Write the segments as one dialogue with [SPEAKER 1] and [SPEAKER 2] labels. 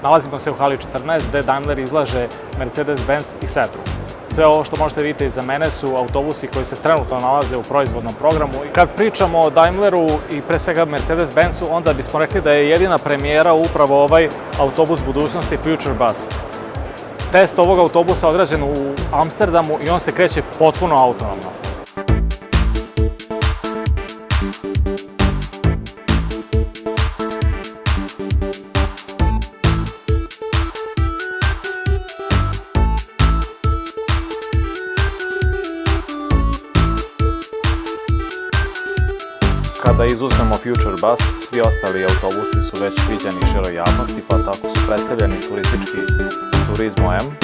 [SPEAKER 1] Nalazimo se u hali 14 gde Daimler izlaže Mercedes-Benz i Setru. Sve ovo što možete vidjeti iza mene su autobusi koji se trenutno nalaze u proizvodnom programu. Kad pričamo o Daimleru i pre svega Mercedes-Benzu, onda bismo rekli da je jedina premijera upravo ovaj autobus budućnosti Future Bus. Test ovog autobusa je odrađen u Amsterdamu i on se kreće potpuno autonomno. Kada izuzmemo Future Bus, svi ostali autobusi su već viđeni široj javnosti, pa tako su predstavljeni turistički Turismo M,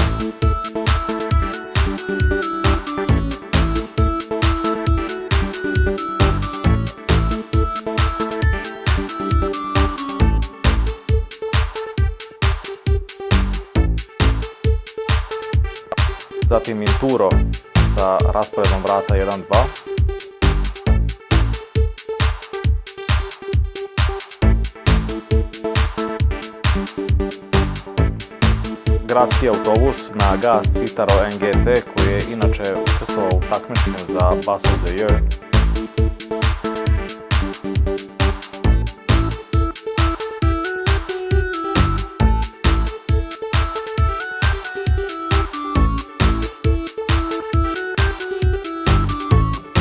[SPEAKER 1] zatim Inturo sa rasporedom vrata 1-2, gradski autobus na gas Citaro NGT koji je inače učestvovao u takmičenju za Bus of the Year.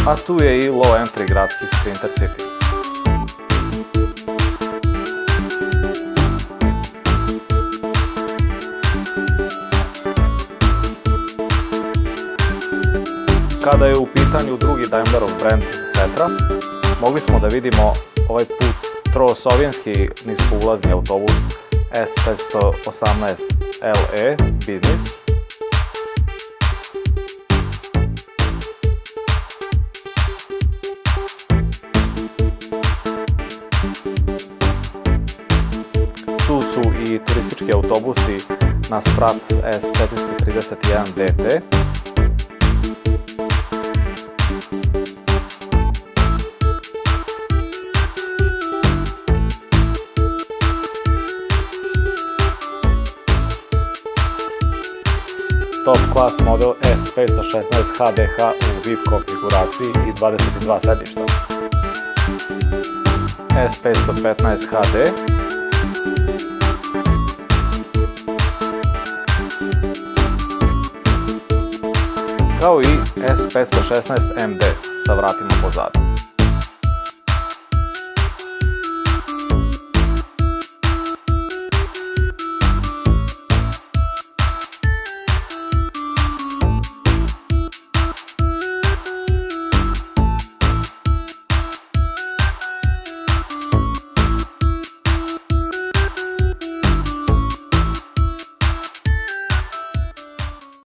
[SPEAKER 1] A tu je i low entry gradski Sprinter City. Kada je u pitanju drugi Daimlerov brand Setra, mogli smo da vidimo ovaj put troosovjenski niskoulazni autobus S518 LE Business. Tu su i turistički autobusi na sprat S431 DT. Top klas model S516 HDH u VIP konfiguraciji i 22 sedišta. S515 HD, kao i S516 MD sa vratima pozadu.